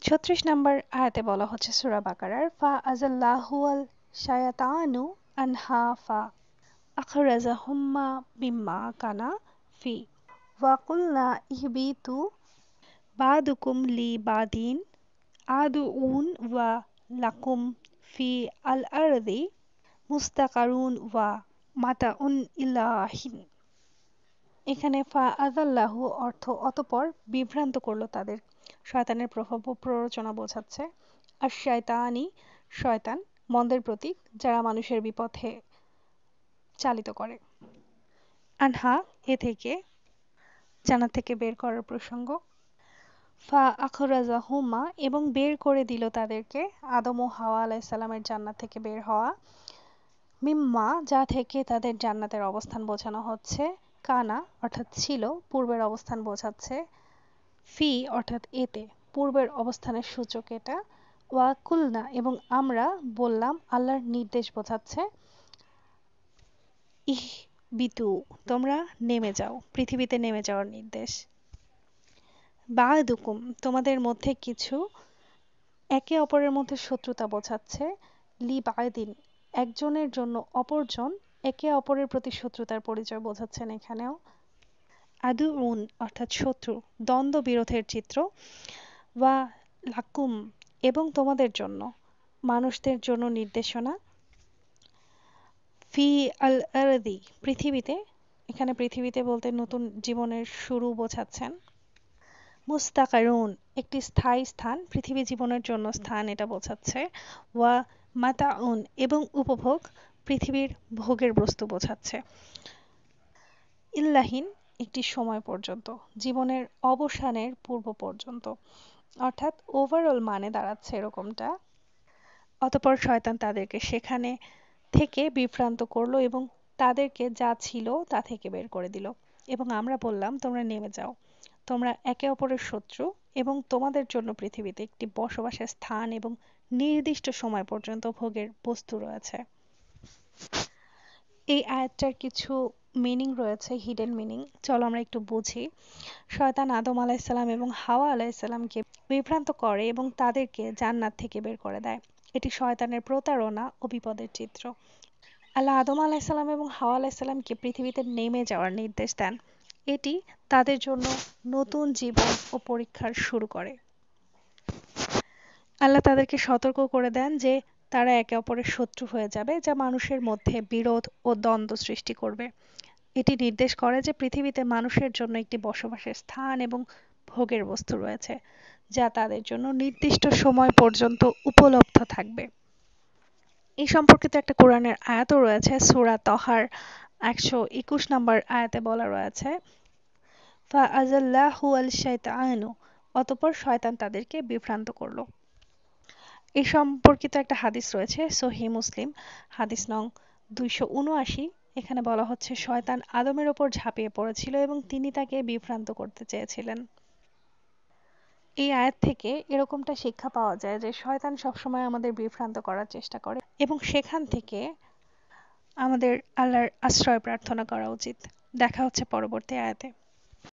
36 নম্বর আয়াতে বলা হচ্ছে সূরা বাকারার ফা আযাল্লাহুল শায়াতানু আনহা ফা আখরাজাহুম্মা মিম্মা কানা ফি ওয়া কুলনা ইহবিতু বাদুকুম লি বাদিন আদুউন ওয়া লাকুম ফি আল আরদি মুস্তাকারুন ওয়া মাতাউন ইলাহিন। এখানে ফা আযাল্লাহু অর্থ অতঃপর বিভ্রান্ত করল তাদের, শয়তানের প্রভাব ও প্ররোচনা বোঝাচ্ছে। আর শয়তানি শয়তান মন্দের প্রতীক যারা মানুষের বিপথে চালিত করে। আনহা এ থেকে জান্নাত থেকে বের করার প্রসঙ্গ। ফা আখরাজাহুমা এবং বের করে দিল তাদেরকে, আদম ও হাওয়া আলাইহিসসালামের জান্নাত থেকে বের হওয়া, মিম্মা যা থেকে তাদের জান্নাতের অবস্থান বোঝানো হচ্ছে, কানা অর্থাৎ ছিল পূর্বের অবস্থান বোঝাচ্ছে, ফি অর্থাৎ এতে পূর্বের অবস্থানের সূচক এটা, ওয়া কুলনা এবং আমরা বললাম আল্লাহর নির্দেশ বোঝাচ্ছে, ইহ বিতু তোমরা নেমে যাও, পৃথিবীতে নেমে যাওয়ার নির্দেশ। বা'দুকুম তোমাদের মধ্যে কিছু একে অপরের মধ্যে শত্রুতা বোঝাচ্ছে, লি বা'দিন একজনের জন্য অপরজন একে অপরের প্রতি শত্রুতার পরিচয় বোঝাচ্ছেন এখানেও। আদুউন অর্থাৎ শত্রু, দ্বন্দ্ব বিরোধের চিত্র, ওয়া লাকুম এবং তোমাদের জন্য, মানুষদের জন্য নির্দেশনা, ফি আল আরদি পৃথিবীতে, এখানে পৃথিবীতে বলতে নতুন জীবনের শুরু বোঝাচ্ছেন। মুস্তাকারুন একটি স্থায়ী স্থান, পৃথিবী জীবনের জন্য স্থান এটা বোঝাচ্ছে। ওয়া মাতাউন এবং উপভোগ, পৃথিবীর ভোগের বস্তু বোঝাচ্ছে। ইল্লাহিন একটি সময় পর্যন্ত, জীবনের অবসানের পূর্ব পর্যন্ত, অর্থাৎ ওভারঅল মানে দাঁড়াচ্ছে এরকমটা। অতঃপর শয়তান তাদেরকে সেখানে থেকে বিভ্রান্ত করলো এবং তাদেরকে যা ছিল তা থেকে বের করে দিল, এবং আমরা বললাম তোমরা নেমে যাও, তোমরা একে অপরের শত্রু এবং তোমাদের জন্য পৃথিবীতে একটি বসবাসের স্থান এবং নির্দিষ্ট সময় পর্যন্ত ভোগের বস্তু রয়েছে। এই আয়াতটার কিছু মিনিং রয়েছে, হিডেন মিনিং, চলো আমরা একটু বুঝি। শয়তান আদম আলাইহিসসালাম এবং হাওয়া আলাইহিসসালামকে বিভ্রান্ত করে এবং তাদেরকে জান্নাত থেকে বের করে দেয়। এটি শয়তানের প্রতারণা ও বিপদের চিত্র। আল্লাহ আদম আলাইহিসসালাম এবং হাওয়া আলাইহিসসালামকে পৃথিবীতে নেমে যাওয়ার নির্দেশ দেন। এটি তাদের জন্য নতুন জীবন ও পরীক্ষার শুরু করে। আল্লাহ তাদেরকে সতর্ক করে দেন যে তারা একে অপরের শত্রু হয়ে যাবে, যা মানুষের মধ্যে বিরোধ ও দ্বন্দ্ব সৃষ্টি করবে। এটি নির্দেশ করে যে পৃথিবীতে মানুষের জন্য একটি বসবাসের স্থান এবং ভোগের বস্তু রয়েছে, যা তাদের জন্য নির্দিষ্ট সময় পর্যন্ত উপলব্ধ থাকবে। এই সম্পর্কিত একটা কোরআনের আয়াতও রয়েছে, সূরা তহার 121 নম্বর আয়াতে বলা রয়েছে, ফা আযাল্লাহু আল শাইতানু অতঃপর শয়তান তাদেরকে বিভ্রান্ত করলো। এই সম্পর্কিত একটা হাদিস রয়েছে সহিহ মুসলিম, হাদিস নং 279। এখানে বলা হচ্ছে শয়তান আদমের ওপর ঝাঁপিয়ে পড়েছিল এবং তিনি তাকে বিভ্রান্ত করতে চেয়েছিলেন। এই আয়াত থেকে এরকমটা শিক্ষা পাওয়া যায় যে শয়তান সবসময় আমাদের বিভ্রান্ত করার চেষ্টা করে এবং সেখান থেকে আমাদের আল্লাহর আশ্রয় প্রার্থনা করা উচিত। দেখা হচ্ছে পরবর্তী আয়াতে।